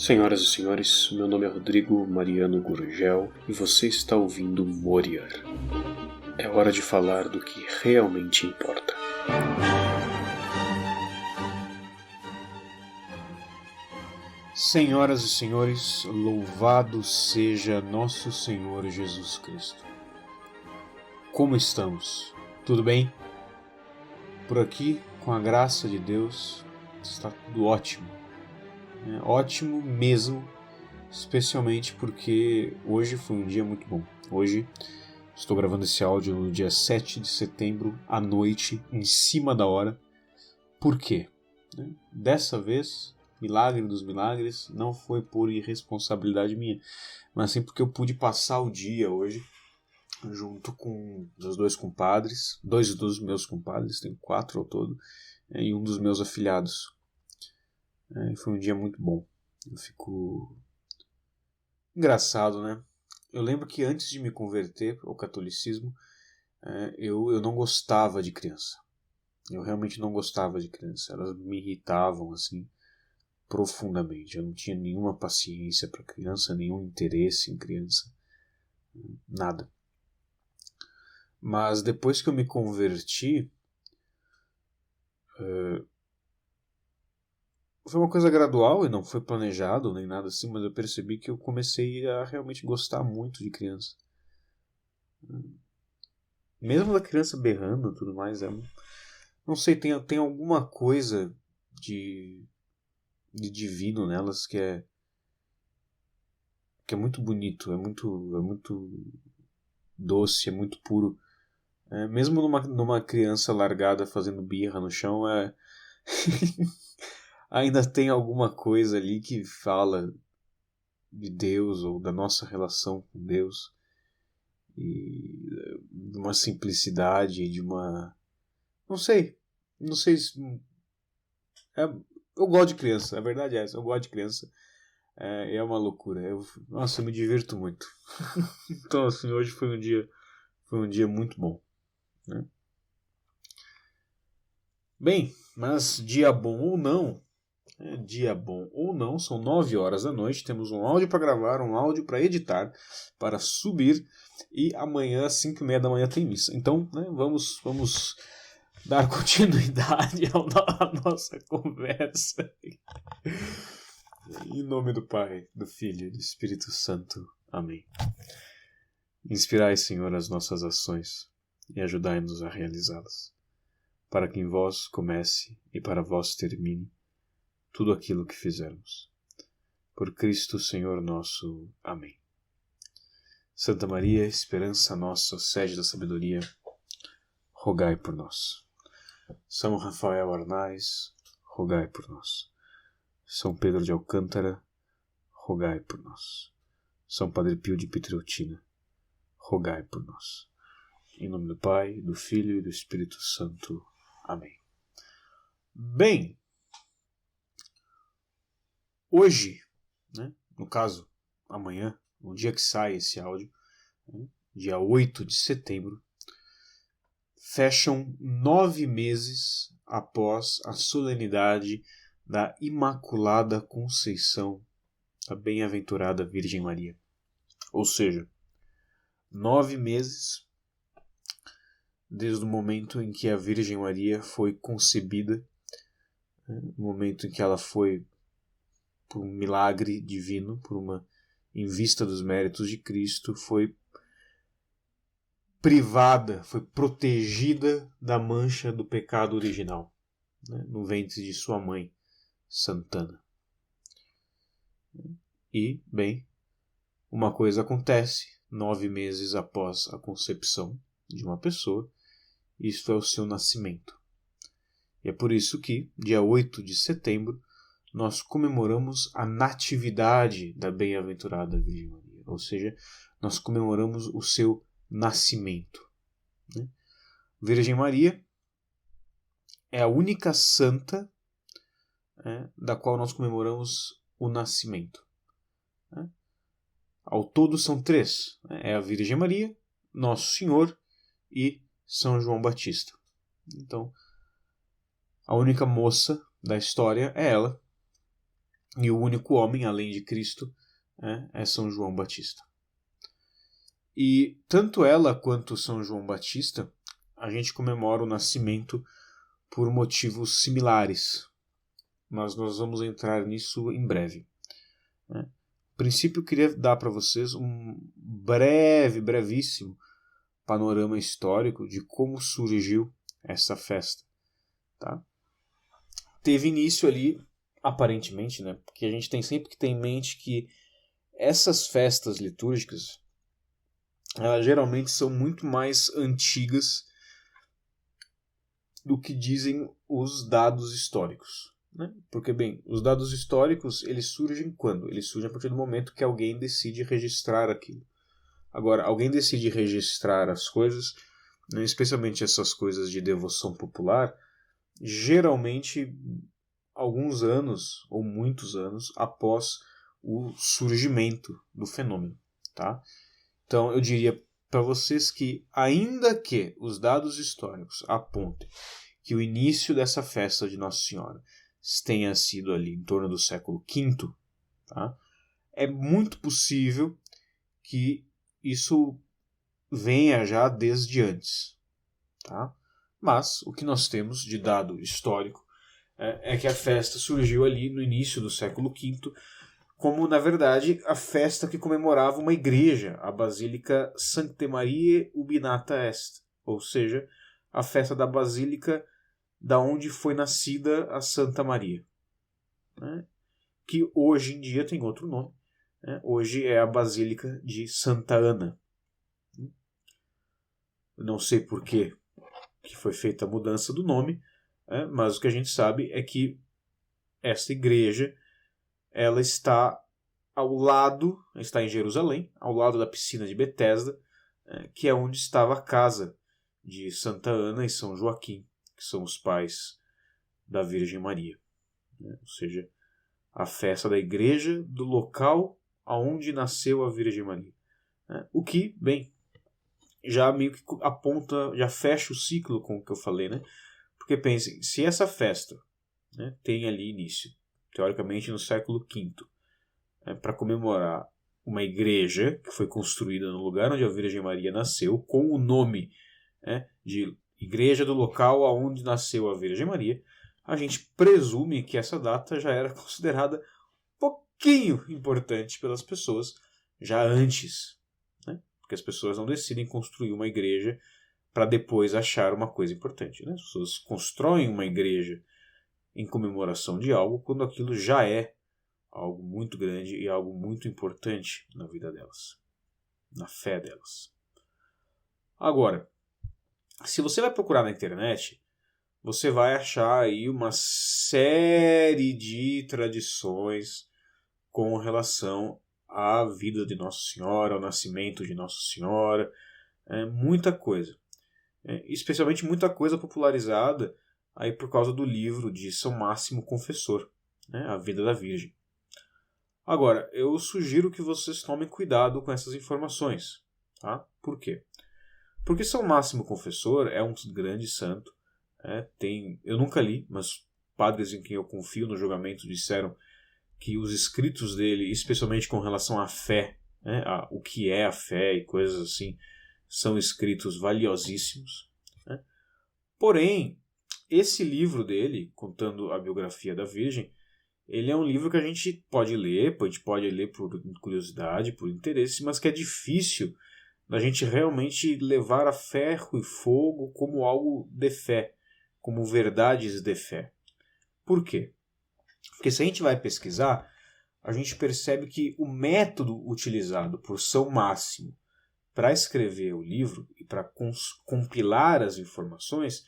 Senhoras e senhores, meu nome é Rodrigo Mariano Gurgel e você está ouvindo Moriar. É hora de falar do que realmente importa. Senhoras e senhores, louvado seja nosso Senhor Jesus Cristo. Como estamos? Tudo bem? Por aqui, com a graça de Deus, está tudo ótimo. Ótimo mesmo, especialmente porque hoje foi um dia muito bom. Hoje estou gravando esse áudio no dia 7 de setembro, à noite, em cima da hora. Por quê? Dessa vez, milagre dos milagres, não foi por irresponsabilidade minha, mas sim porque eu pude passar o dia hoje junto com os dois compadres, dois dos meus compadres, tenho 4 ao todo, e um dos meus afilhados. Foi um dia muito bom. Eu fico engraçado, né? Eu lembro que antes de me converter ao catolicismo, eu não gostava de criança. Eu realmente não gostava de criança. Elas me irritavam, assim, profundamente. Eu não tinha nenhuma paciência para criança, nenhum interesse em criança. Nada. Mas depois que eu me converti, foi uma coisa gradual e não foi planejado nem nada assim, mas eu percebi que eu comecei a realmente gostar muito de criança. Mesmo da criança berrando e tudo mais, não sei, tem alguma coisa de divino nelas que é muito bonito, é muito doce, é muito puro. Mesmo numa criança largada fazendo birra no chão, ainda tem alguma coisa ali que fala de Deus ou da nossa relação com Deus e de uma simplicidade, de uma... Não sei se... eu gosto de criança, a verdade é essa, eu gosto de criança. É uma loucura, nossa, eu me divirto muito. Então assim, hoje foi um dia muito bom, né? Bem, mas dia bom ou não, são 9 horas da noite, temos um áudio para gravar, um áudio para editar, para subir, e amanhã às 5h30 da manhã tem missa. Então, né, vamos dar continuidade à nossa conversa. Em nome do Pai, do Filho e do Espírito Santo. Amém. Inspirai, Senhor, as nossas ações e ajudai-nos a realizá-las, para que em vós comece e para vós termine tudo aquilo que fizermos. Por Cristo, Senhor nosso. Amém. Santa Maria, esperança nossa, sede da sabedoria, rogai por nós. São Rafael Arnaiz, rogai por nós. São Pedro de Alcântara, rogai por nós. São Padre Pio de Pietrelcina, rogai por nós. Em nome do Pai, do Filho e do Espírito Santo. Amém. Bem, hoje, né, no caso, amanhã, no dia que sai esse áudio, né, dia 8 de setembro, fecham 9 meses após a solenidade da Imaculada Conceição da Bem-aventurada Virgem Maria. Ou seja, 9 meses desde o momento em que a Virgem Maria foi concebida, no momento em que ela foi, por um milagre divino, em vista dos méritos de Cristo, foi privada, foi protegida da mancha do pecado original, né, no ventre de sua mãe, Santana. E, bem, uma coisa acontece 9 meses após a concepção de uma pessoa, isto é o seu nascimento. E é por isso que, dia 8 de setembro, nós comemoramos a natividade da bem-aventurada Virgem Maria, ou seja, nós comemoramos o seu nascimento. Né? Virgem Maria é a única santa da qual nós comemoramos o nascimento. Ao todo são 3. É a Virgem Maria, Nosso Senhor e São João Batista. Então, a única moça da história é ela. E o único homem, além de Cristo, é São João Batista. E tanto ela quanto São João Batista, a gente comemora o nascimento por motivos similares. Mas nós vamos entrar nisso em breve. A princípio, eu queria dar para vocês um brevíssimo panorama histórico de como surgiu essa festa. Tá? Teve início ali, aparentemente, né? Porque a gente tem sempre que ter em mente que essas festas litúrgicas, elas geralmente são muito mais antigas do que dizem os dados históricos. Né? Porque, bem, os dados históricos, eles surgem quando? Eles surgem a partir do momento que alguém decide registrar aquilo. Agora, alguém decide registrar as coisas, né, especialmente essas coisas de devoção popular, geralmente alguns anos, ou muitos anos, após o surgimento do fenômeno. Tá? Então, eu diria para vocês que, ainda que os dados históricos apontem que o início dessa festa de Nossa Senhora tenha sido ali em torno do século V, tá? É muito possível que isso venha já desde antes. Tá? Mas o que nós temos de dado histórico é que a festa surgiu ali no início do século V, como, na verdade, a festa que comemorava uma igreja, a Basílica Sancte Mariae Ubinata Est, ou seja, a festa da Basílica da onde foi nascida a Santa Maria, né? Que hoje em dia tem outro nome, né? Hoje é a Basílica de Santa Ana. Não sei por que foi feita a mudança do nome, né? Mas o que a gente sabe é que esta igreja ela está está em Jerusalém, ao lado da piscina de Betesda, que é onde estava a casa de Santa Ana e São Joaquim, que são os pais da Virgem Maria. Né? Ou seja, a festa da igreja do local aonde nasceu a Virgem Maria. Né? O que, bem, já meio que aponta, já fecha o ciclo com o que eu falei, né? Porque pensem, se essa festa, né, tem ali início, teoricamente no século V, para comemorar uma igreja que foi construída no lugar onde a Virgem Maria nasceu, com o nome, né, de igreja do local aonde nasceu a Virgem Maria, a gente presume que essa data já era considerada pouquinho importante pelas pessoas já antes, né? Porque as pessoas não decidem construir uma igreja para depois achar uma coisa importante, né? As pessoas constroem uma igreja em comemoração de algo quando aquilo já é algo muito grande e algo muito importante na vida delas, na fé delas. Agora, se você vai procurar na internet, você vai achar aí uma série de tradições com relação à vida de Nossa Senhora, ao nascimento de Nossa Senhora, muita coisa. Especialmente muita coisa popularizada aí por causa do livro de São Máximo Confessor, né, A Vida da Virgem. Agora, eu sugiro que vocês tomem cuidado com essas informações. Tá? Por quê? Porque São Máximo Confessor é um grande santo. Eu nunca li, mas padres em quem eu confio no julgamento disseram que os escritos dele, especialmente com relação à fé, né, o que é a fé e coisas assim, são escritos valiosíssimos. Né? Porém, esse livro dele, contando a biografia da Virgem, ele é um livro que a gente pode ler por curiosidade, por interesse, mas que é difícil da gente realmente levar a ferro e fogo como algo de fé, como verdades de fé. Por quê? Porque se a gente vai pesquisar, a gente percebe que o método utilizado por São Máximo para escrever o livro e para compilar as informações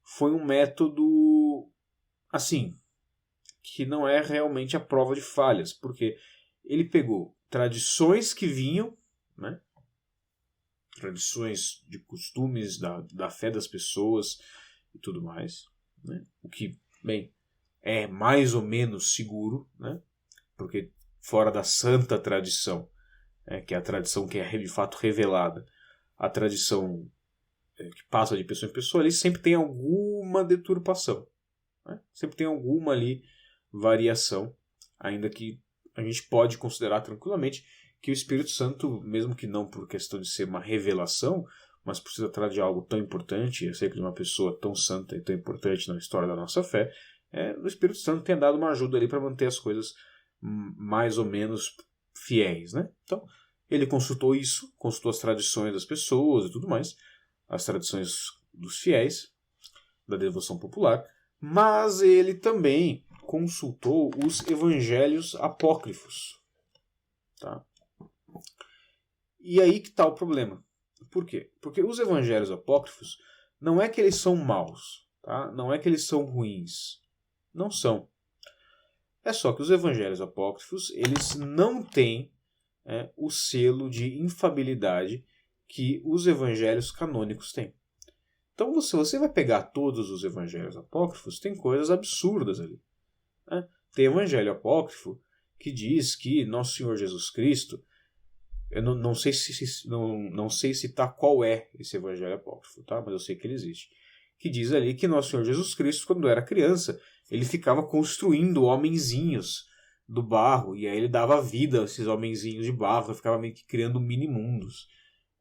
foi um método, assim, que não é realmente a prova de falhas, porque ele pegou tradições que vinham, né, tradições de costumes da fé das pessoas e tudo mais, né, o que, bem, é mais ou menos seguro, né, porque fora da santa tradição, que é a tradição que é de fato revelada, a tradição que passa de pessoa em pessoa, ali sempre tem alguma deturpação, né, sempre tem alguma ali variação, ainda que a gente pode considerar tranquilamente que o Espírito Santo, mesmo que não por questão de ser uma revelação, mas por se tratar de algo tão importante, acerca de uma pessoa tão santa e tão importante na história da nossa fé, o Espírito Santo tem dado uma ajuda ali para manter as coisas mais ou menos fiéis, né? Então, ele consultou isso, consultou as tradições das pessoas e tudo mais, as tradições dos fiéis, da devoção popular, mas ele também consultou os evangelhos apócrifos. Tá? E aí que está o problema. Por quê? Porque os evangelhos apócrifos não é que eles são maus, tá? Não é que eles são ruins. Não são. É só que os evangelhos apócrifos eles não têm o selo de infabilidade que os evangelhos canônicos têm. Então, se você vai pegar todos os evangelhos apócrifos, tem coisas absurdas ali. Né? Tem evangelho apócrifo que diz que Nosso Senhor Jesus Cristo, eu não sei citar qual é esse evangelho apócrifo, tá? Mas eu sei que ele existe, que diz ali que Nosso Senhor Jesus Cristo, quando era criança, ele ficava construindo homenzinhos do barro, e aí ele dava vida a esses homenzinhos de barro, ele ficava meio que criando mini-mundos.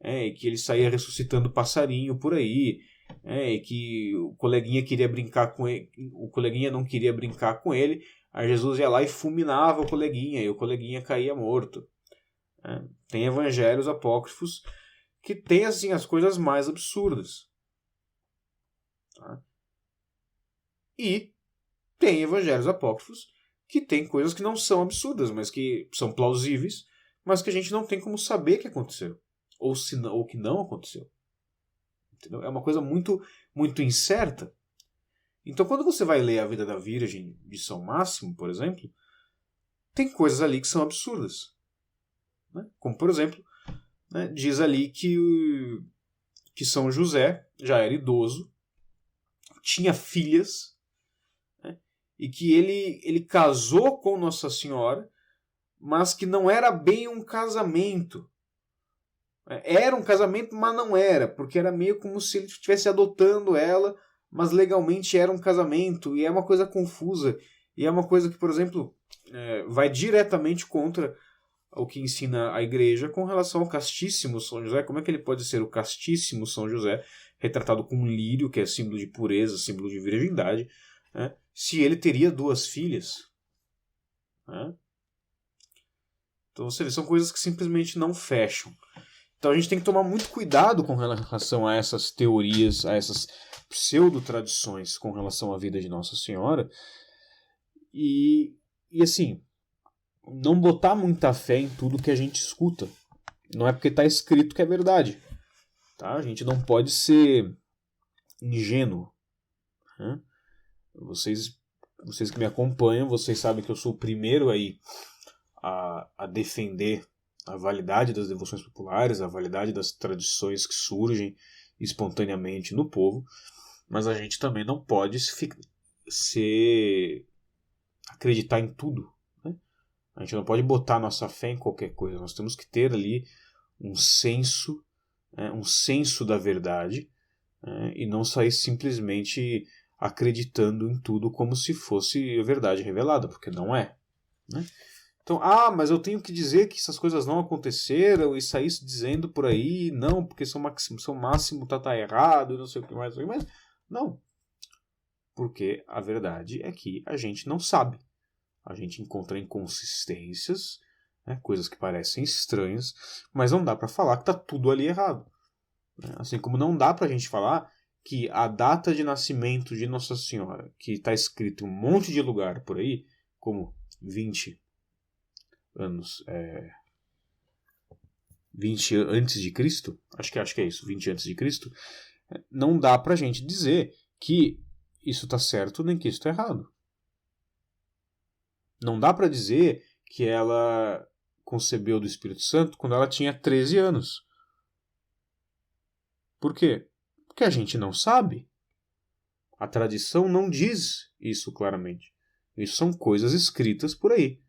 E que ele saía ressuscitando passarinho por aí, e que o coleguinha queria brincar com ele, o coleguinha não queria brincar com ele, aí Jesus ia lá e fulminava o coleguinha, e o coleguinha caía morto. Tem evangelhos apócrifos que tem assim, as coisas mais absurdas. Tá? E tem evangelhos apócrifos que tem coisas que não são absurdas, mas que são plausíveis, mas que a gente não tem como saber que aconteceu. Ou que não aconteceu. Entendeu? É uma coisa muito, muito incerta. Então, quando você vai ler a vida da Virgem de São Máximo, por exemplo, tem coisas ali que são absurdas. Né? Como, por exemplo, diz ali que São José já era idoso, tinha filhas, e que ele casou com Nossa Senhora, mas que não era bem um casamento. Era um casamento, mas não era, porque era meio como se ele estivesse adotando ela, mas legalmente era um casamento, e é uma coisa confusa, e é uma coisa que, por exemplo, vai diretamente contra o que ensina a igreja com relação ao castíssimo São José. Como é que ele pode ser o castíssimo São José, retratado com um lírio, que é símbolo de pureza, símbolo de virgindade, se ele teria 2 filhas? Então você vê, são coisas que simplesmente não fecham. Então a gente tem que tomar muito cuidado com relação a essas teorias, a essas pseudo-tradições com relação à vida de Nossa Senhora. E assim, não botar muita fé em tudo que a gente escuta. Não é porque está escrito que é verdade. Tá? A gente não pode ser ingênuo. Vocês que me acompanham, vocês sabem que eu sou o primeiro aí a defender a validade das devoções populares, a validade das tradições que surgem espontaneamente no povo, mas a gente também não pode acreditar em tudo. Né? A gente não pode botar nossa fé em qualquer coisa. Nós temos que ter ali um senso da verdade, e não sair simplesmente acreditando em tudo como se fosse a verdade revelada, porque não é. Né? Então, mas eu tenho que dizer que essas coisas não aconteceram e sair dizendo por aí, não, porque São Máximo tá errado e não sei o que mais. Mas não. Porque a verdade é que a gente não sabe. A gente encontra inconsistências, coisas que parecem estranhas, mas não dá para falar que tá tudo ali errado. Assim como não dá pra gente falar que a data de nascimento de Nossa Senhora, que está escrito em um monte de lugar por aí, como 20 anos, 20 antes de Cristo, acho que é isso, 20 antes de Cristo, não dá pra gente dizer que isso está certo nem que isso está errado. Não dá pra dizer que ela concebeu do Espírito Santo quando ela tinha 13 anos. Por quê? Porque a gente não sabe. A tradição não diz isso claramente. Isso são coisas escritas por aí.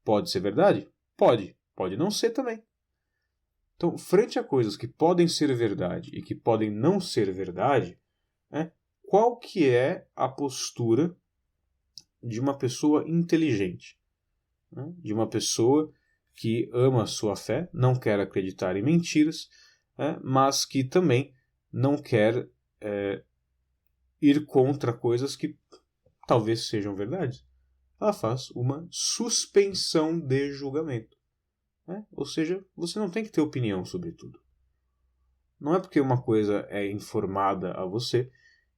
Pode ser verdade? Pode. Pode não ser também. Então, frente a coisas que podem ser verdade e que podem não ser verdade, qual que é a postura de uma pessoa inteligente? né? De uma pessoa que ama a sua fé, não quer acreditar em mentiras, né? Mas que também não quer ir contra coisas que talvez sejam verdades. Ela faz uma suspensão de julgamento. Né? Ou seja, você não tem que ter opinião sobre tudo. Não é porque uma coisa é informada a você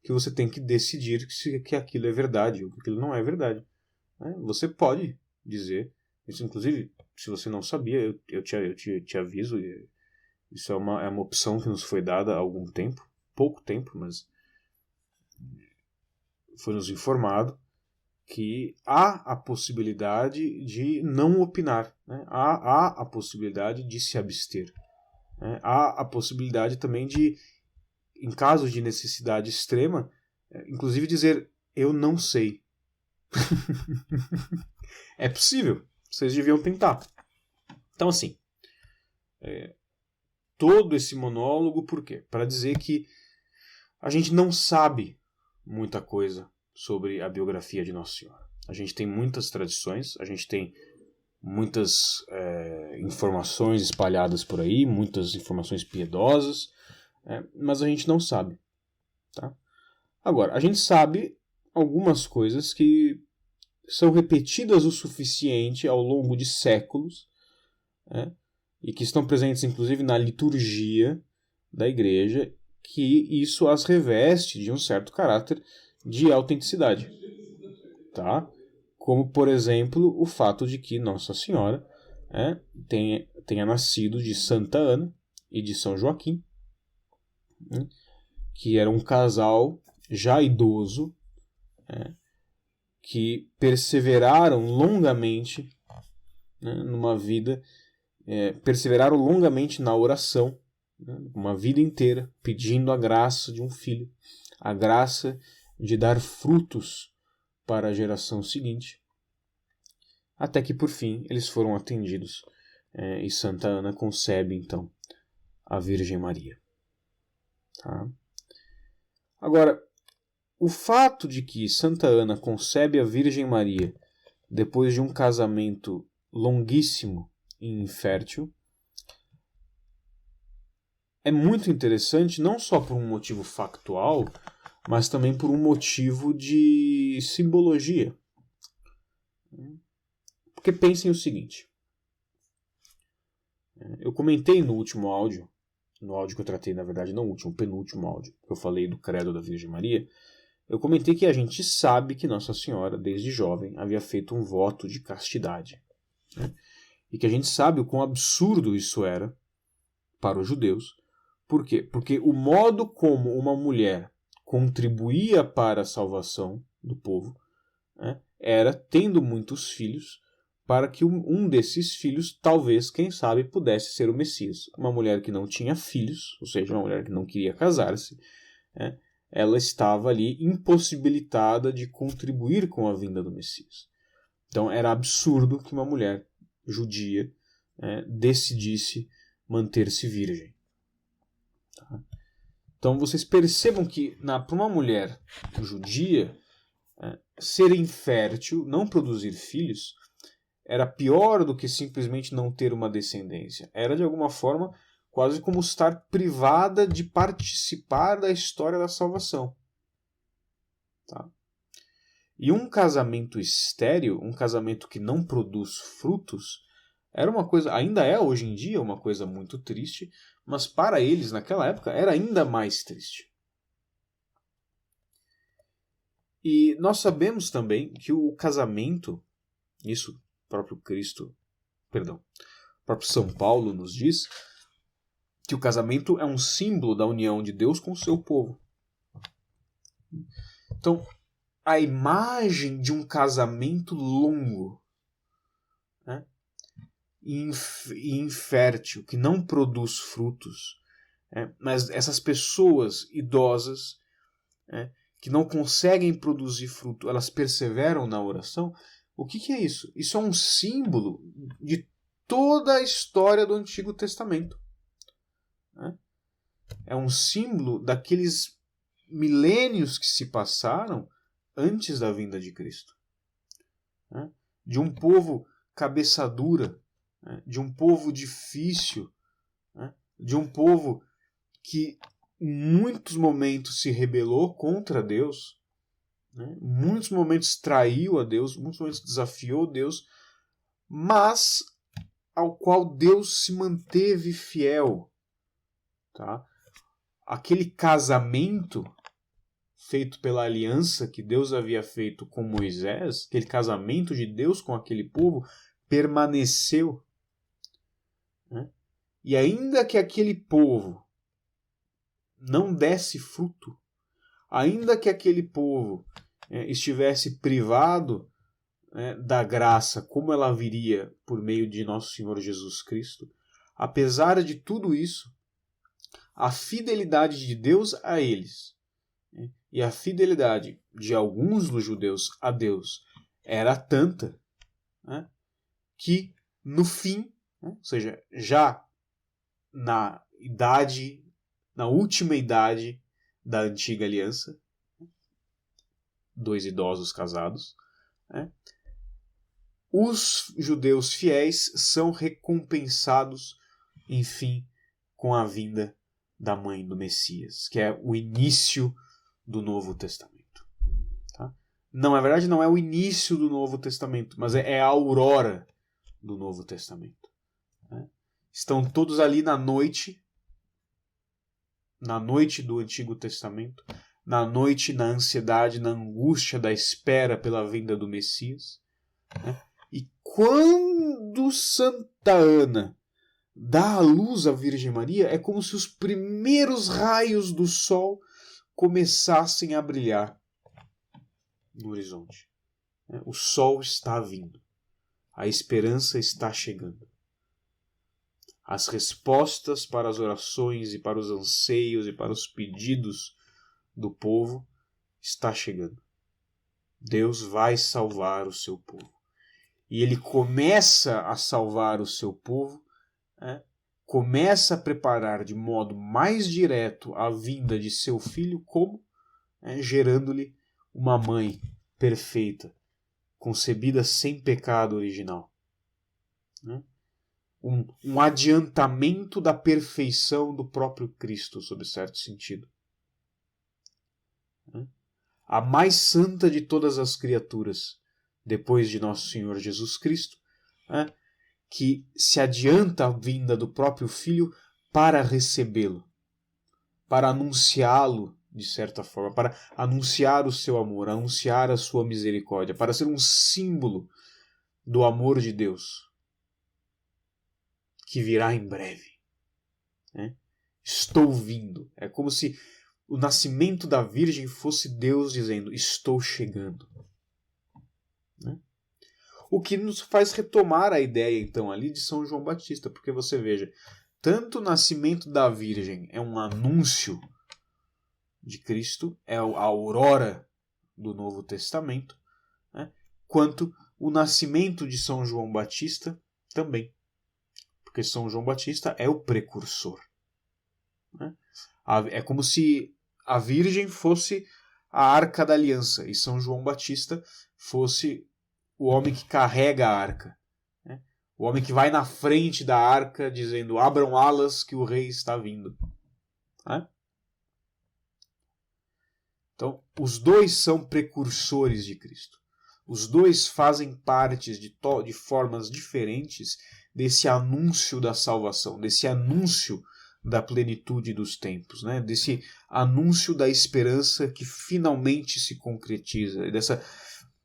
que você tem que decidir que aquilo é verdade ou que aquilo não é verdade. Né? Você pode dizer, isso inclusive, se você não sabia, eu te aviso, isso é uma opção que nos foi dada há algum tempo, pouco tempo, mas foi nos informado que há a possibilidade de não opinar, né? Há a possibilidade de se abster. Né? Há a possibilidade também de, em casos de necessidade extrema, inclusive dizer, eu não sei. É possível, vocês deviam tentar. Então, assim, todo esse monólogo, por quê? Para dizer que a gente não sabe muita coisa sobre a biografia de Nossa Senhora. A gente tem muitas tradições, a gente tem muitas informações espalhadas por aí, muitas informações piedosas, mas a gente não sabe. Tá? Agora, a gente sabe algumas coisas que são repetidas o suficiente ao longo de séculos, né, e que estão presentes inclusive na liturgia da igreja, que isso as reveste de um certo caráter de autenticidade. Tá? Como, por exemplo, o fato de que Nossa Senhora tenha nascido de Santa Ana e de São Joaquim, né, que era um casal já idoso, que perseveraram longamente, né, numa vida, perseveraram longamente na oração, né, uma vida inteira, pedindo a graça de um filho, a graça de dar frutos para a geração seguinte, até que por fim eles foram atendidos e Santa Ana concebe então a Virgem Maria. Tá? Agora, o fato de que Santa Ana concebe a Virgem Maria depois de um casamento longuíssimo e infértil é muito interessante, não só por um motivo factual, mas também por um motivo de simbologia. Porque pensem o seguinte, eu comentei no último áudio, no áudio que eu tratei, na verdade, não o último, o penúltimo áudio, que eu falei do credo da Virgem Maria, eu comentei que a gente sabe que Nossa Senhora, desde jovem, havia feito um voto de castidade. Né? E que a gente sabe o quão absurdo isso era para os judeus. Por quê? Porque o modo como uma mulher contribuía para a salvação do povo, né, era tendo muitos filhos, para que um desses filhos, talvez, quem sabe, pudesse ser o Messias. Uma mulher que não tinha filhos, ou seja, uma mulher que não queria casar-se, né, ela estava ali impossibilitada de contribuir com a vinda do Messias. Então era absurdo que uma mulher judia decidisse manter-se virgem. Tá? Então vocês percebam que para uma mulher judia, ser infértil, não produzir filhos, era pior do que simplesmente não ter uma descendência. Era, de alguma forma, quase como estar privada de participar da história da salvação. Tá? E um casamento estéril, um casamento que não produz frutos, era uma coisa, ainda é hoje em dia uma coisa muito triste, mas para eles, naquela época, era ainda mais triste. E nós sabemos também que o casamento, isso o próprio São Paulo nos diz, que o casamento é um símbolo da união de Deus com o seu povo. Então, a imagem de um casamento longo, né, e infértil, que não produz frutos, mas essas pessoas idosas, que não conseguem produzir fruto, elas perseveram na oração. O que é isso? Isso é um símbolo de toda a história do Antigo Testamento. É um símbolo daqueles milênios que se passaram antes da vinda de Cristo. De um povo cabeça dura, né, de um povo difícil, né, de um povo que em muitos momentos se rebelou contra Deus, né, em muitos momentos traiu a Deus, em muitos momentos desafiou Deus, mas ao qual Deus se manteve fiel. Tá? Aquele casamento feito pela aliança que Deus havia feito com Moisés, aquele casamento de Deus com aquele povo, permaneceu. Né? E ainda que aquele povo não desse fruto, ainda que aquele povo estivesse privado da graça como ela viria por meio de nosso Senhor Jesus Cristo, apesar de tudo isso, a fidelidade de Deus a eles e a fidelidade de alguns dos judeus a Deus era tanta, né, que no fim, ou seja, já na última idade da antiga aliança, 2 idosos casados, os judeus fiéis são recompensados, enfim, com a vinda da mãe do Messias, que é o início do Novo Testamento. Tá? Não, na verdade, não é o início do Novo Testamento, mas é a aurora do Novo Testamento. Né? Estão todos ali na noite do Antigo Testamento, na noite, na ansiedade, na angústia da espera pela vinda do Messias. Né? E quando Santa Ana dá à luz à Virgem Maria, é como se os primeiros raios do sol começassem a brilhar no horizonte. O sol está vindo. A esperança está chegando. As respostas para as orações e para os anseios e para os pedidos do povo está chegando. Deus vai salvar o seu povo. E ele começa a salvar o seu povo, começa a preparar de modo mais direto a vinda de seu filho, como gerando-lhe uma mãe perfeita, concebida sem pecado original. Um adiantamento da perfeição do próprio Cristo, sob certo sentido. A mais santa de todas as criaturas, depois de nosso Senhor Jesus Cristo, que se adianta a vinda do próprio Filho para recebê-lo, para anunciá-lo, de certa forma, para anunciar o seu amor, anunciar a sua misericórdia, para ser um símbolo do amor de Deus, que virá em breve. Estou vindo. É como se o nascimento da Virgem fosse Deus dizendo, estou chegando. O que nos faz retomar a ideia, então, ali de São João Batista, porque você veja, tanto o nascimento da Virgem é um anúncio de Cristo, é a aurora do Novo Testamento, quanto o nascimento de São João Batista também. Porque São João Batista é o precursor. É como se a Virgem fosse a Arca da Aliança e São João Batista fosse o homem que carrega a arca. O homem que vai na frente da arca dizendo, abram alas que o rei está vindo. Então, os dois são precursores de Cristo. Os dois fazem parte de formas diferentes desse anúncio da salvação, desse anúncio da plenitude dos tempos, desse anúncio da esperança que finalmente se concretiza,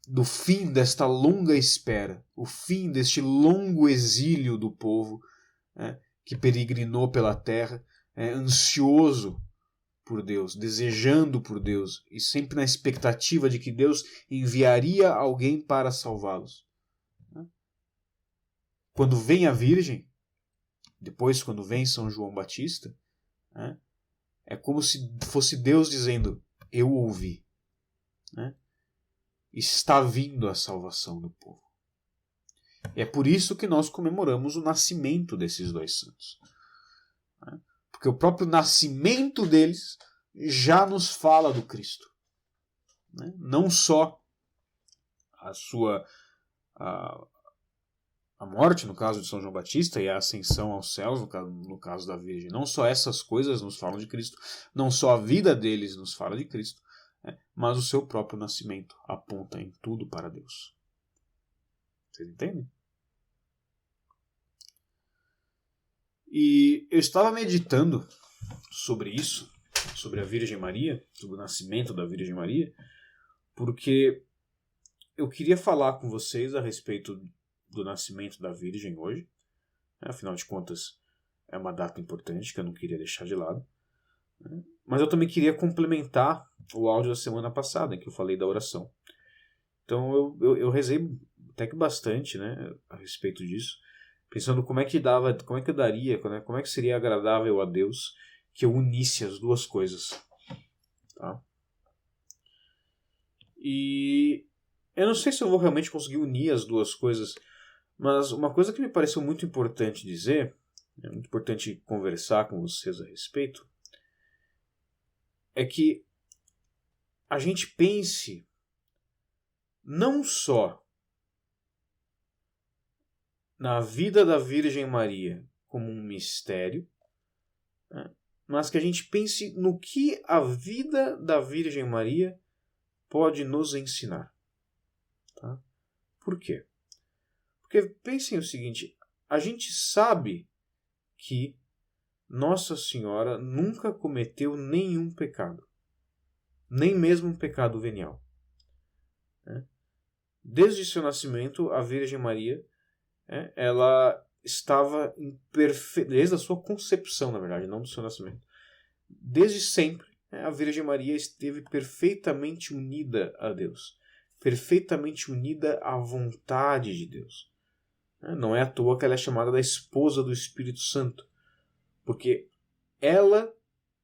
do fim desta longa espera, o fim deste longo exílio do povo que peregrinou pela terra, ansioso por Deus, desejando por Deus e sempre na expectativa de que Deus enviaria alguém para salvá-los. Quando vem a Virgem, depois quando vem São João Batista, é como se fosse Deus dizendo, eu ouvi. Está vindo a salvação do povo. E é por isso que nós comemoramos o nascimento desses dois santos. Porque o próprio nascimento deles já nos fala do Cristo. Não só a a morte, no caso de São João Batista, e a ascensão aos céus, no caso da Virgem. Não só essas coisas nos falam de Cristo, não só a vida deles nos fala de Cristo, mas o seu próprio nascimento aponta em tudo para Deus. Vocês entendem? E eu estava meditando sobre isso, sobre a Virgem Maria, sobre o nascimento da Virgem Maria, porque eu queria falar com vocês a respeito do nascimento da Virgem hoje. Afinal de contas, é uma data importante que eu não queria deixar de lado. Mas eu também queria complementar o áudio da semana passada, em que eu falei da oração. Então eu rezei até que bastante, né, a respeito disso, pensando como é que eu daria, como é que seria agradável a Deus que eu unisse as duas coisas. Tá? E eu não sei se eu vou realmente conseguir unir as duas coisas, mas uma coisa que me pareceu muito importante dizer, é muito importante conversar com vocês a respeito, é que a gente pense não só na vida da Virgem Maria como um mistério, né, mas que a gente pense no que a vida da Virgem Maria pode nos ensinar. Tá? Por quê? Porque pensem o seguinte, a gente sabe que Nossa Senhora nunca cometeu nenhum pecado, nem mesmo um pecado venial. Desde seu nascimento, a Virgem Maria, ela estava em desde a sua concepção, na verdade, não do seu nascimento. Desde sempre, a Virgem Maria esteve perfeitamente unida a Deus, perfeitamente unida à vontade de Deus. Não é à toa que ela é chamada da esposa do Espírito Santo, porque ela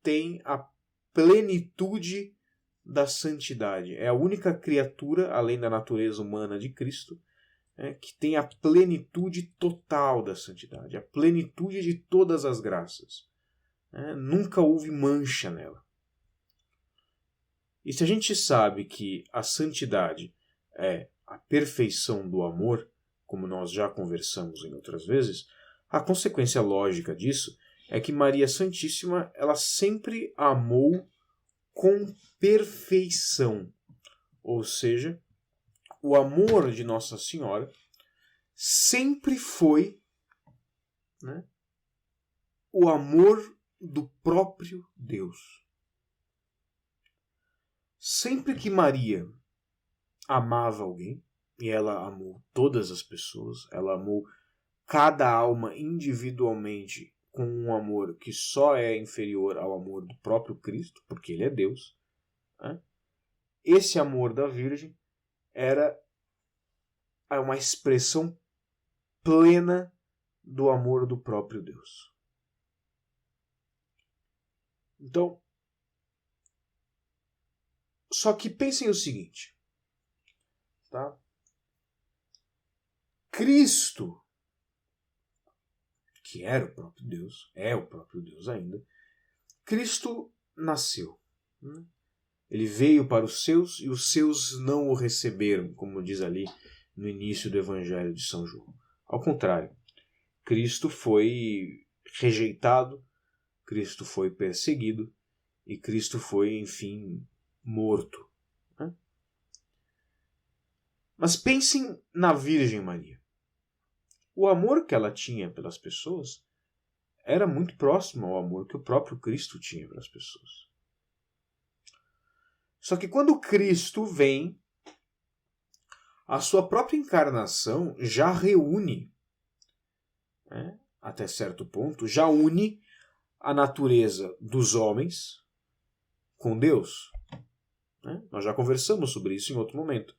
tem a plenitude da santidade. É a única criatura, além da natureza humana de Cristo, que tem a plenitude total da santidade, a plenitude de todas as graças. Nunca houve mancha nela. E se a gente sabe que a santidade é a perfeição do amor, como nós já conversamos em outras vezes, a consequência lógica disso é que Maria Santíssima ela sempre amou com perfeição. Ou seja, o amor de Nossa Senhora sempre foi, né, o amor do próprio Deus. Sempre que Maria amava alguém, e ela amou todas as pessoas, ela amou cada alma individualmente com um amor que só é inferior ao amor do próprio Cristo, porque ele é Deus. Esse amor da Virgem era uma expressão plena do amor do próprio Deus. Então, só que pensem o seguinte, tá? Cristo, que era o próprio Deus, é o próprio Deus ainda, Cristo nasceu. Ele veio para os seus e os seus não o receberam, como diz ali no início do Evangelho de São João. Ao contrário, Cristo foi rejeitado, Cristo foi perseguido e Cristo foi, enfim, morto. Mas pensem na Virgem Maria. O amor que ela tinha pelas pessoas era muito próximo ao amor que o próprio Cristo tinha pelas pessoas. Só que quando Cristo vem, a sua própria encarnação já reúne, até certo ponto, já une a natureza dos homens com Deus. Nós já conversamos sobre isso em outro momento.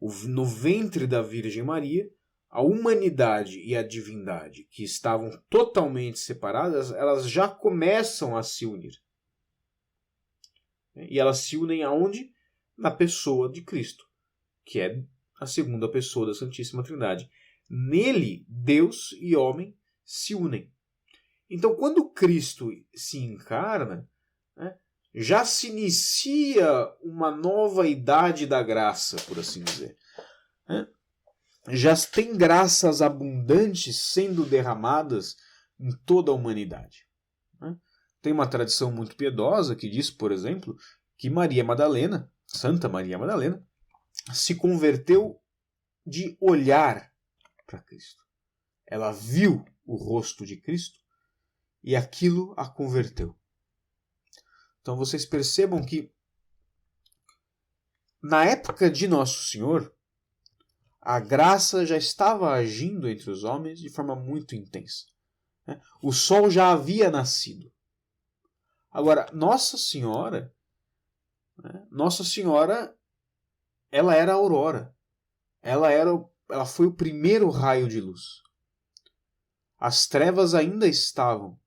No ventre da Virgem Maria, a humanidade e a divindade, que estavam totalmente separadas, elas já começam a se unir. E elas se unem aonde? Na pessoa de Cristo, que é a segunda pessoa da Santíssima Trindade. Nele, Deus e homem se unem. Então, quando Cristo se encarna, já se inicia uma nova idade da graça, por assim dizer. já tem graças abundantes sendo derramadas em toda a humanidade. Tem uma tradição muito piedosa que diz, por exemplo, que Maria Madalena, Santa Maria Madalena, se converteu de olhar para Cristo. Ela viu o rosto de Cristo e aquilo a converteu. Então vocês percebam que na época de Nosso Senhor, a graça já estava agindo entre os homens de forma muito intensa. O sol já havia nascido. Agora, Nossa Senhora, ela era a aurora. Ela foi o primeiro raio de luz. As trevas ainda estavam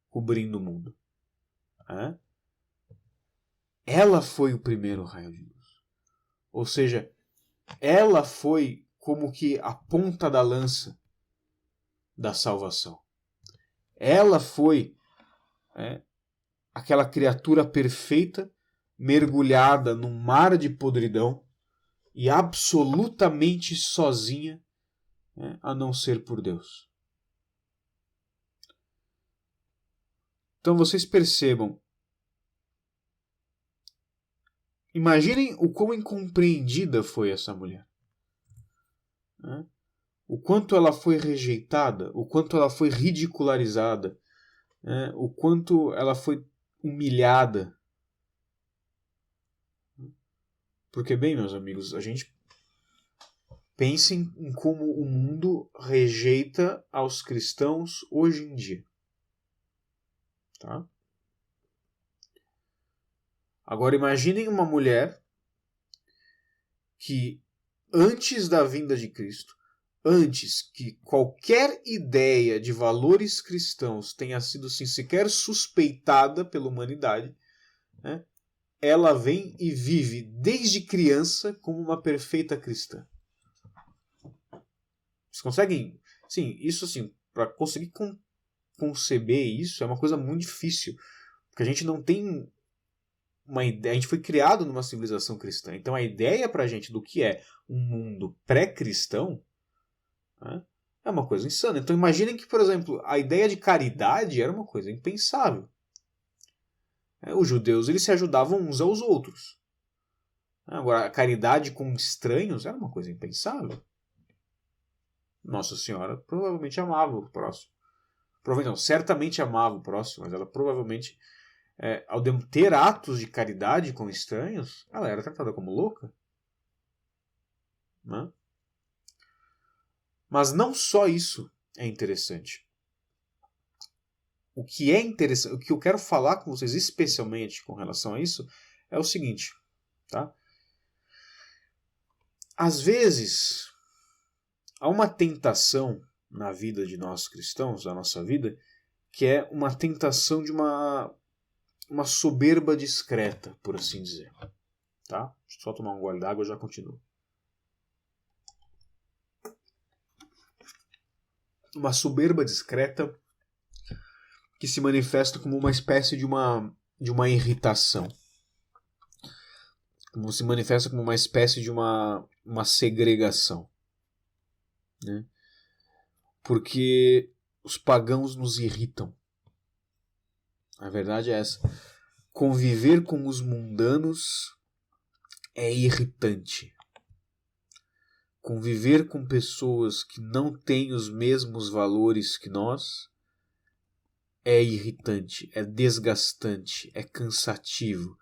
cobrindo o mundo. Ela foi o primeiro raio de luz. Ou seja, ela foi como que a ponta da lança da salvação. Ela foi aquela criatura perfeita mergulhada num mar de podridão e absolutamente sozinha, a não ser por Deus. Então vocês percebam, imaginem o quão incompreendida foi essa mulher. O quanto ela foi rejeitada, o quanto ela foi ridicularizada, o quanto ela foi humilhada. Porque, bem, meus amigos, a gente pense em como o mundo rejeita aos cristãos hoje em dia. Tá? Agora imaginem uma mulher que antes da vinda de Cristo, antes que qualquer ideia de valores cristãos tenha sido assim, sequer suspeitada pela humanidade, ela vem e vive desde criança como uma perfeita cristã. Vocês conseguem? Sim, isso assim, para conseguir conceber isso é uma coisa muito difícil, porque a gente não tem uma ideia, a gente foi criado numa civilização cristã, então a ideia pra gente do que é um mundo pré-cristão é uma coisa insana. Então imaginem que, por exemplo, a ideia de caridade era uma coisa impensável. Os judeus eles se ajudavam uns aos outros. Agora, a caridade com estranhos era uma coisa impensável. Nossa Senhora provavelmente amava o próximo. Provavelmente não, certamente amava o próximo, mas ela provavelmente, ao ter atos de caridade com estranhos, ela era tratada como louca. Né? Mas não só isso é interessante. O que é interessante, o que eu quero falar com vocês especialmente com relação a isso, é o seguinte, tá? Às vezes, há uma tentação na vida de nós cristãos, na nossa vida, que é uma tentação de uma soberba discreta, por assim dizer. Tá? Deixa eu só tomar um gole d'água e já continuo. Uma soberba discreta que se manifesta como uma espécie de uma irritação. Como se manifesta como uma espécie de uma segregação. Né? Porque os pagãos nos irritam. A verdade é essa. Conviver com os mundanos é irritante. Conviver com pessoas que não têm os mesmos valores que nós é irritante, é desgastante, é cansativo.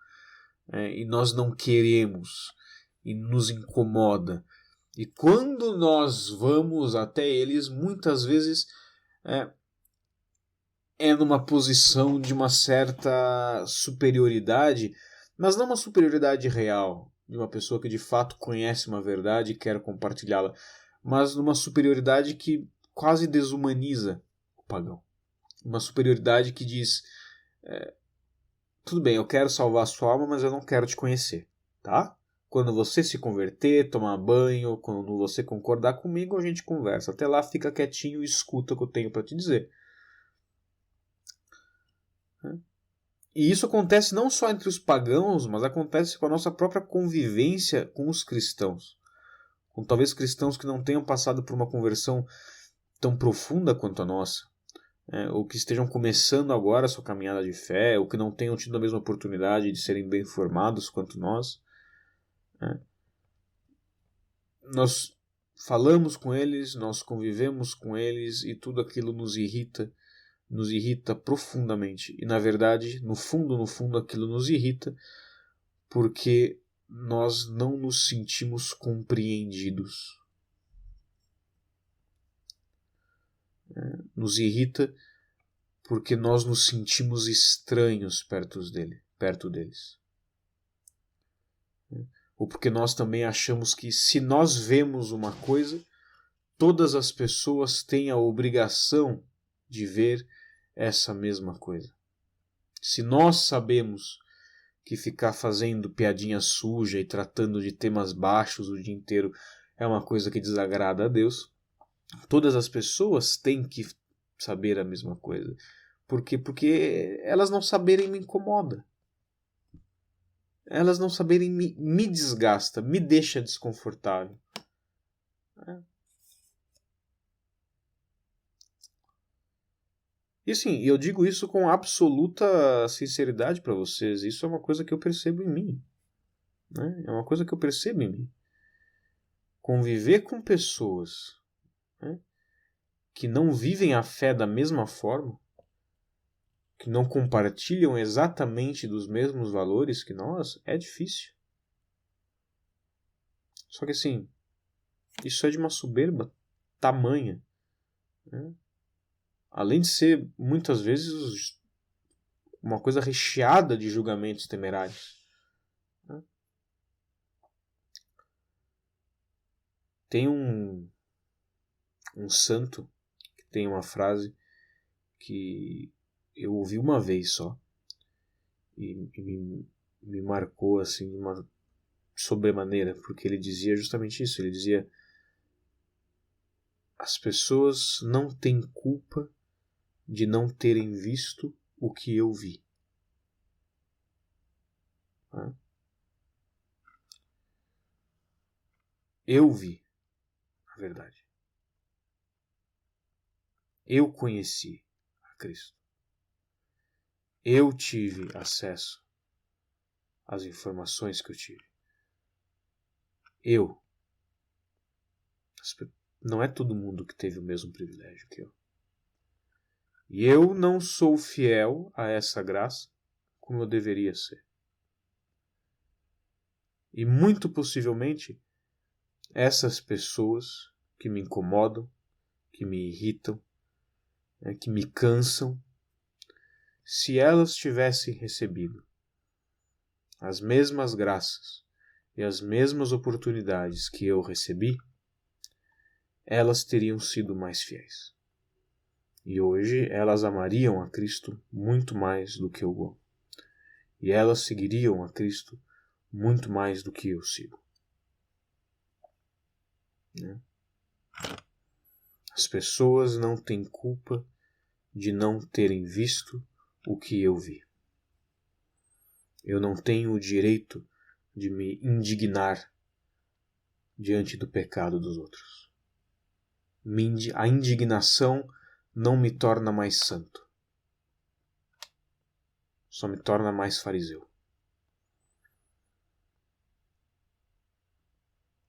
E nós não queremos, e nos incomoda. E quando nós vamos até eles, muitas vezes é numa posição de uma certa superioridade, mas não uma superioridade real, de uma pessoa que de fato conhece uma verdade e quer compartilhá-la, mas numa superioridade que quase desumaniza o pagão. Uma superioridade que diz, tudo bem, eu quero salvar a sua alma, mas eu não quero te conhecer, tá? Quando você se converter, tomar banho, quando você concordar comigo, a gente conversa. Até lá, fica quietinho e escuta o que eu tenho para te dizer. E isso acontece não só entre os pagãos, mas acontece com a nossa própria convivência com os cristãos. com talvez cristãos que não tenham passado por uma conversão tão profunda quanto a nossa, ou que estejam começando agora a sua caminhada de fé, ou que não tenham tido a mesma oportunidade de serem bem formados quanto nós. Nós falamos com eles, nós convivemos com eles e tudo aquilo nos irrita profundamente. E na verdade, no fundo, aquilo nos irrita porque nós não nos sentimos compreendidos. Nos irrita porque nós nos sentimos estranhos perto deles. Ou porque nós também achamos que se nós vemos uma coisa, todas as pessoas têm a obrigação de ver essa mesma coisa. Se nós sabemos que ficar fazendo piadinha suja e tratando de temas baixos o dia inteiro é uma coisa que desagrada a Deus, todas as pessoas têm que saber a mesma coisa. Por quê? Porque elas não saberem me incomoda. Elas não saberem me desgasta, me deixa desconfortável. E assim, eu digo isso com absoluta sinceridade para vocês. Isso é uma coisa que eu percebo em mim. É uma coisa que eu percebo em mim. Conviver com pessoas que não vivem a fé da mesma forma, que não compartilham exatamente dos mesmos valores que nós, é difícil. Só que assim, isso é de uma soberba tamanha. Além de ser, muitas vezes, uma coisa recheada de julgamentos temerários. Tem um santo que tem uma frase que eu ouvi uma vez só e me marcou assim de uma sobremaneira, porque ele dizia justamente isso. Ele dizia: as pessoas não têm culpa de não terem visto o que eu vi. Eu vi, na verdade. Eu conheci a Cristo. Eu tive acesso às informações que eu tive. Não é todo mundo que teve o mesmo privilégio que eu. E eu não sou fiel a essa graça como eu deveria ser. E muito possivelmente, essas pessoas que me incomodam, que me irritam, que me cansam, se elas tivessem recebido as mesmas graças e as mesmas oportunidades que eu recebi, elas teriam sido mais fiéis. E hoje elas amariam a Cristo muito mais do que eu amo. E elas seguiriam a Cristo muito mais do que eu sigo. As pessoas não têm culpa de não terem visto o que eu vi. Eu não tenho o direito de me indignar diante do pecado dos outros. A indignação não me torna mais santo. Só me torna mais fariseu.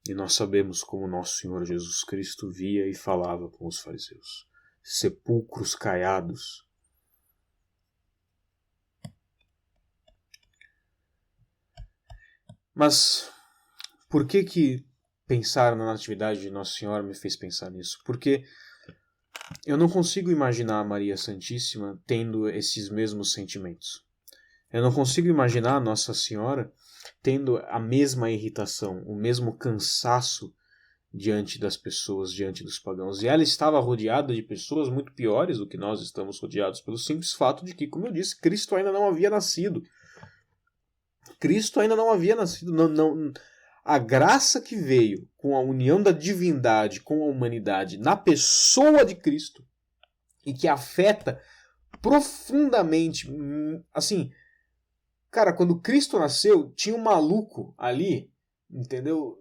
E nós sabemos como nosso Senhor Jesus Cristo via e falava com os fariseus. Sepulcros caiados. Mas por que pensar na natividade de Nossa Senhora me fez pensar nisso? Porque eu não consigo imaginar a Maria Santíssima tendo esses mesmos sentimentos. Eu não consigo imaginar a Nossa Senhora tendo a mesma irritação, o mesmo cansaço diante das pessoas, diante dos pagãos. E ela estava rodeada de pessoas muito piores do que nós estamos rodeados, pelo simples fato de que, como eu disse, Cristo ainda não havia nascido. Cristo ainda não havia nascido. A graça que veio com a união da divindade com a humanidade na pessoa de Cristo e que afeta profundamente, assim, cara, quando Cristo nasceu, tinha um maluco ali entendeu?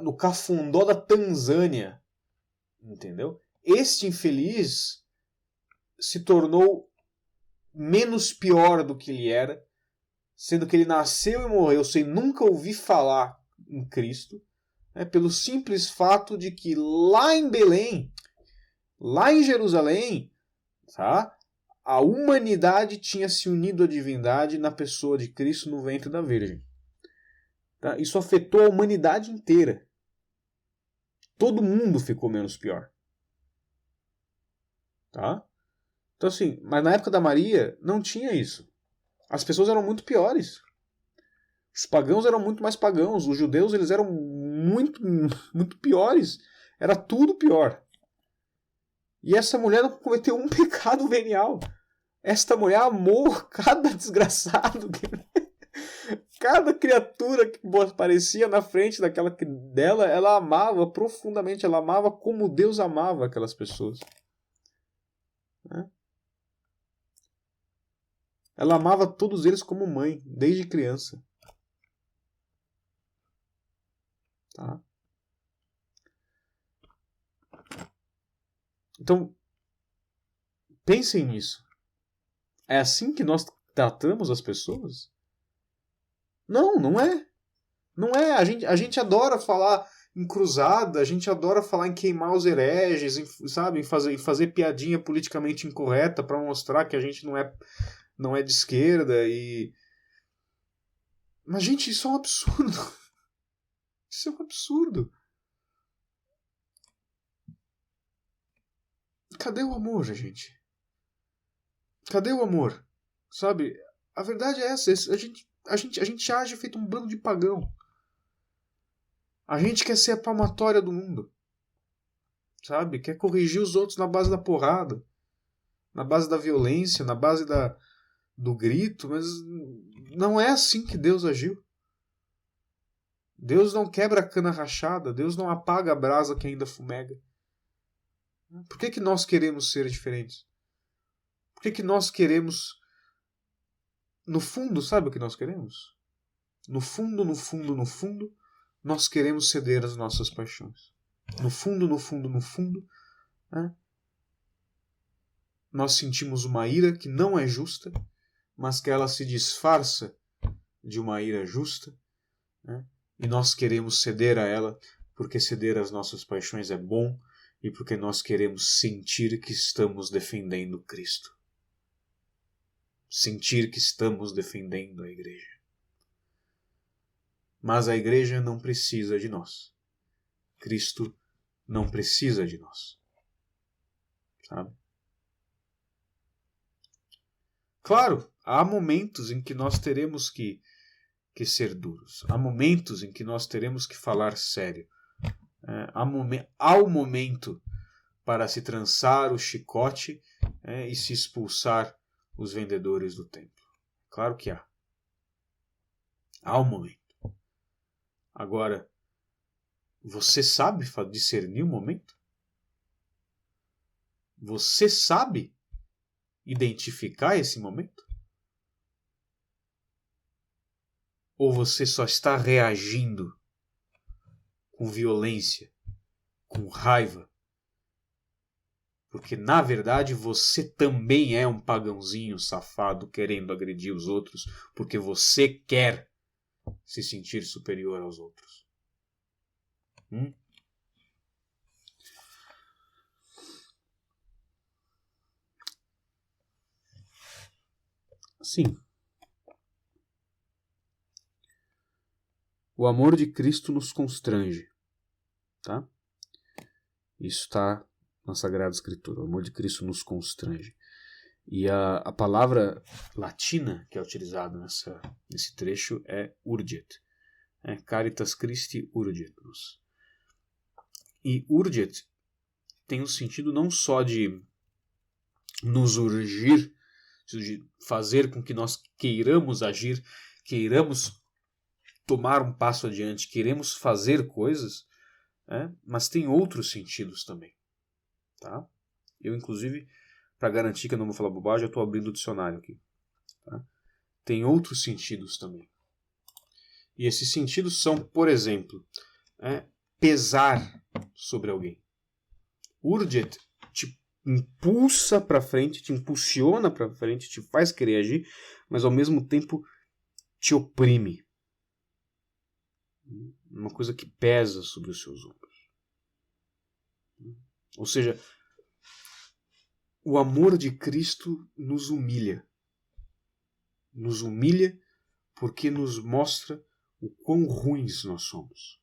No cafundó da Tanzânia, entendeu? Este infeliz se tornou menos pior do que ele era, sendo que ele nasceu e morreu sem nunca ouvir falar em Cristo, né, pelo simples fato de que lá em Belém, lá em Jerusalém, tá, a humanidade tinha se unido à divindade na pessoa de Cristo no ventre da Virgem. Tá? Isso afetou a humanidade inteira. Todo mundo ficou menos pior. Tá? Então assim, mas na época da Maria não tinha isso. As pessoas eram muito piores. Os pagãos eram muito mais pagãos. Os judeus eles eram muito, muito piores. Era tudo pior. E essa mulher não cometeu um pecado venial. Esta mulher amou cada desgraçado, cada criatura que aparecia na frente dela, ela amava profundamente, ela amava como Deus amava aquelas pessoas. Ela amava todos eles como mãe, desde criança. Tá? Então, pensem nisso. É assim que nós tratamos as pessoas? Não, não é. Não é. A gente adora falar em cruzada, a gente adora falar em queimar os hereges, sabe? Em fazer piadinha politicamente incorreta para mostrar que a gente não é de esquerda. Mas, gente, isso é um absurdo. Isso é um absurdo. Cadê o amor, gente? Cadê o amor? Sabe? A verdade é essa. A gente age feito um bando de pagão. A gente quer ser a palmatória do mundo. Sabe? Quer corrigir os outros na base da porrada. Na base da violência, na base do grito. Mas não é assim que Deus agiu. Deus não quebra a cana rachada. Deus não apaga a brasa que ainda fumega. Por que nós queremos ser diferentes? Por que nós queremos... No fundo, sabe o que nós queremos? No fundo, no fundo, no fundo, nós queremos ceder às nossas paixões. No fundo, no fundo, no fundo, né? Nós sentimos uma ira que não é justa, mas que ela se disfarça de uma ira justa, né? E nós queremos ceder a ela, porque ceder às nossas paixões é bom e porque nós queremos sentir que estamos defendendo Cristo. Sentir que estamos defendendo a igreja. Mas a igreja não precisa de nós. Cristo não precisa de nós. Sabe? Claro, há momentos em que nós teremos que ser duros. Há momentos em que nós teremos que falar sério. Há o momento para se trançar o chicote e se expulsar os vendedores do templo. Claro que há. Há um momento. Agora, você sabe discernir o momento? Você sabe identificar esse momento? Ou você só está reagindo com violência, com raiva? Porque, na verdade, você também é um pagãozinho safado querendo agredir os outros porque você quer se sentir superior aos outros. Sim. O amor de Cristo nos constrange. Tá? Isso está na Sagrada Escritura. O amor de Cristo nos constrange. E a palavra latina que é utilizada nesse trecho é urget. Caritas Christi urget nos. E urget tem o sentido não só de nos urgir, de fazer com que nós queiramos agir, queiramos tomar um passo adiante, queremos fazer coisas, mas tem outros sentidos também. Tá? Eu, inclusive, para garantir que eu não vou falar bobagem, eu estou abrindo o dicionário aqui. Tá? Tem outros sentidos também. E esses sentidos são, por exemplo, pesar sobre alguém. Urget te impulsa para frente, te impulsiona para frente, te faz querer agir, mas ao mesmo tempo te oprime. Uma coisa que pesa sobre os seus ombros. Ou seja, o amor de Cristo nos humilha. Nos humilha porque nos mostra o quão ruins nós somos.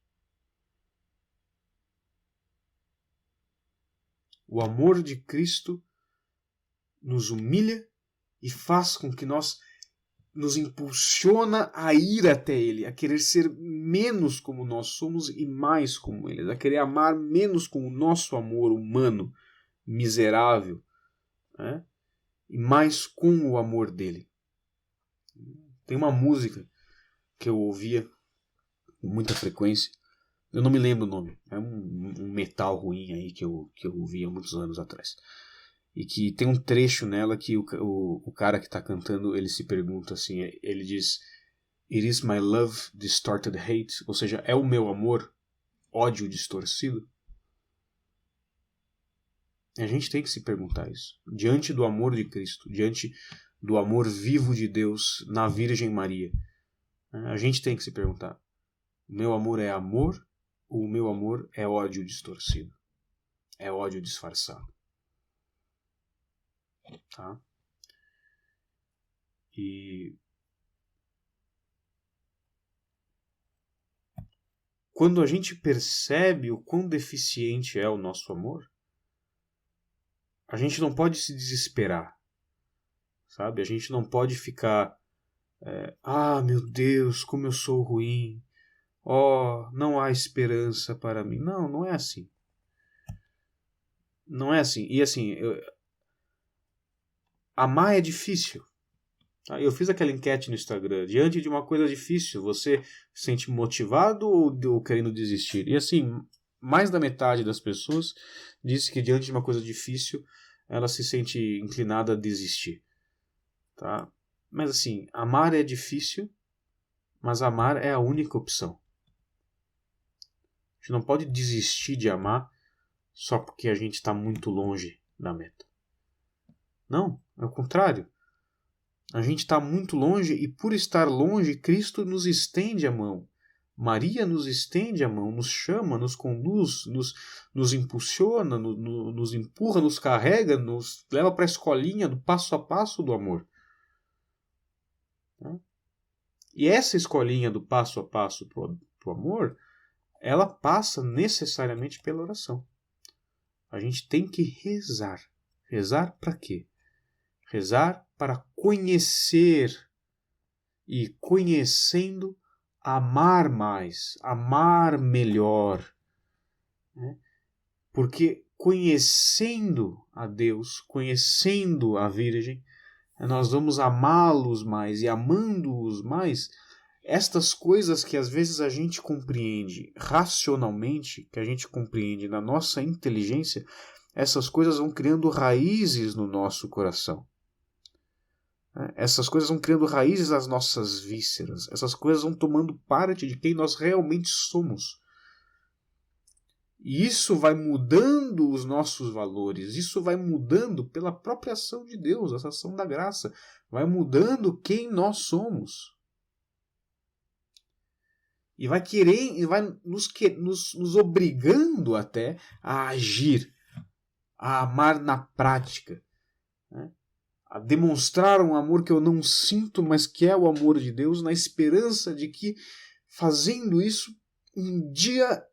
O amor de Cristo nos humilha e faz com que nos impulsiona a ir até Ele, a querer ser menos como nós somos e mais como Ele, a querer amar menos com o nosso amor humano, miserável, né? E mais com o amor dele. Tem uma música que eu ouvia com muita frequência, eu não me lembro o nome, é um metal ruim aí que eu ouvia muitos anos atrás. E que tem um trecho nela que o cara que está cantando, ele se pergunta assim, ele diz: It is my love distorted hate, ou seja, é o meu amor ódio distorcido? A gente tem que se perguntar isso. Diante do amor de Cristo, diante do amor vivo de Deus na Virgem Maria, a gente tem que se perguntar: o meu amor é amor ou o meu amor é ódio distorcido? É ódio disfarçado? Tá? E quando a gente percebe o quão deficiente é o nosso amor, a gente não pode se desesperar, sabe? A gente não pode ficar meu Deus, como eu sou ruim, não há esperança para mim. Não, não é assim. Não é assim. E assim, amar é difícil. Eu fiz aquela enquete no Instagram. Diante de uma coisa difícil, você se sente motivado ou querendo desistir? E assim, mais da metade das pessoas disse que diante de uma coisa difícil, ela se sente inclinada a desistir. Tá? Mas assim, amar é difícil, mas amar é a única opção. A gente não pode desistir de amar só porque a gente está muito longe da meta. Não, é o contrário. A gente está muito longe e por estar longe, Cristo nos estende a mão. Maria nos estende a mão, nos chama, nos conduz, nos impulsiona, nos empurra, nos carrega, nos leva para a escolinha do passo a passo do amor. E essa escolinha do passo a passo pro amor, ela passa necessariamente pela oração. A gente tem que rezar. Rezar para quê? Rezar para conhecer e, conhecendo, amar mais, amar melhor. Né? Porque conhecendo a Deus, conhecendo a Virgem, nós vamos amá-los mais, e amando-os mais, estas coisas que às vezes a gente compreende racionalmente, que a gente compreende na nossa inteligência, essas coisas vão criando raízes no nosso coração. Essas coisas vão criando raízes nas nossas vísceras. Essas coisas vão tomando parte de quem nós realmente somos. E isso vai mudando os nossos valores. Isso vai mudando pela própria ação de Deus, essa ação da graça. Vai mudando quem nós somos. E vai nos obrigando até a agir, a amar na prática, né? A demonstrar um amor que eu não sinto, mas que é o amor de Deus, na esperança de que, fazendo isso, um dia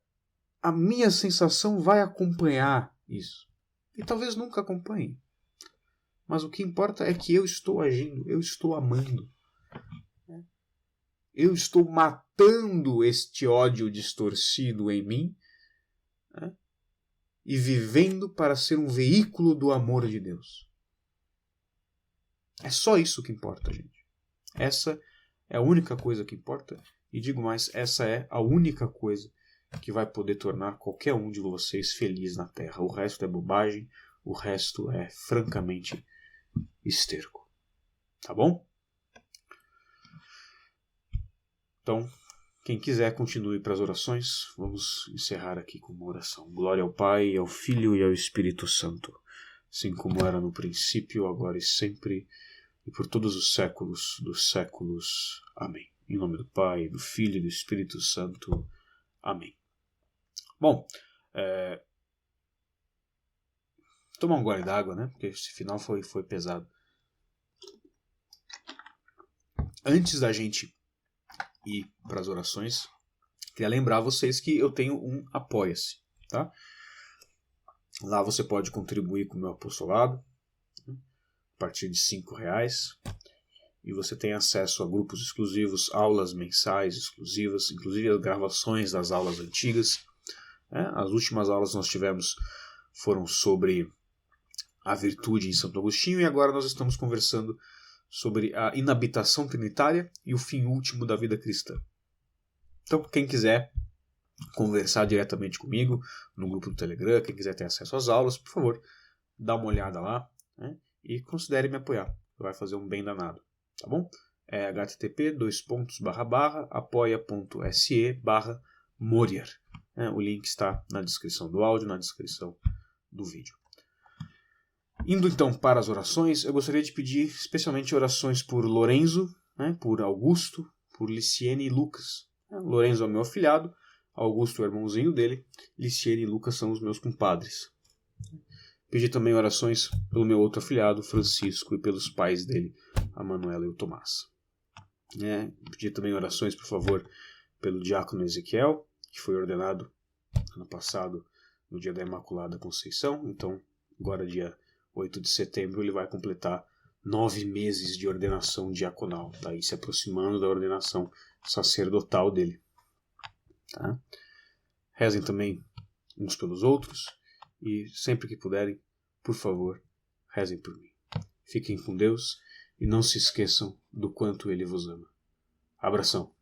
a minha sensação vai acompanhar isso. E talvez nunca acompanhe. Mas o que importa é que eu estou agindo, eu estou amando. Eu estou matando este ódio distorcido em mim, né? E vivendo para ser um veículo do amor de Deus. É só isso que importa, gente. Essa é a única coisa que importa. E digo mais, essa é a única coisa que vai poder tornar qualquer um de vocês feliz na Terra. O resto é bobagem, o resto é francamente esterco. Tá bom? Então, quem quiser continue para as orações. Vamos encerrar aqui com uma oração. Glória ao Pai, ao Filho e ao Espírito Santo, assim como era no princípio, agora e sempre, e por todos os séculos dos séculos. Amém. Em nome do Pai, do Filho e do Espírito Santo. Amém. Bom, tomar um gole d'água, né? Porque esse final foi pesado. Antes da gente ir para as orações, queria lembrar vocês que eu tenho um Apoia-se, tá? Lá você pode contribuir com o meu apostolado, a partir de R$5, e você tem acesso a grupos exclusivos, aulas mensais exclusivas, inclusive as gravações das aulas antigas. As últimas aulas que nós tivemos foram sobre a virtude em Santo Agostinho, e agora nós estamos conversando sobre a inabitação trinitária e o fim último da vida cristã. Então, quem quiser conversar diretamente comigo no grupo do Telegram, quem quiser ter acesso às aulas, por favor, dá uma olhada lá, né, e considere me apoiar. Vai fazer um bem danado, tá bom? É http://apoia.se/Morier. O link está na descrição do áudio, na descrição do vídeo. Indo então para as orações, eu gostaria de pedir especialmente orações por Lorenzo, por Augusto, por Liciene e Lucas. Lorenzo é o meu afilhado, Augusto é o irmãozinho dele, Liciene e Lucas são os meus compadres. Pedi também orações pelo meu outro afilhado, Francisco, e pelos pais dele, a Manuela e o Tomás. Pedi também orações, por favor, pelo diácono Ezequiel, que foi ordenado ano passado, no dia da Imaculada Conceição. Então, agora dia 8 de setembro, ele vai completar 9 meses de ordenação diaconal, daí se aproximando da ordenação sacerdotal dele. Tá? Rezem também uns pelos outros, e sempre que puderem, por favor, rezem por mim. Fiquem com Deus e não se esqueçam do quanto Ele vos ama. Abração.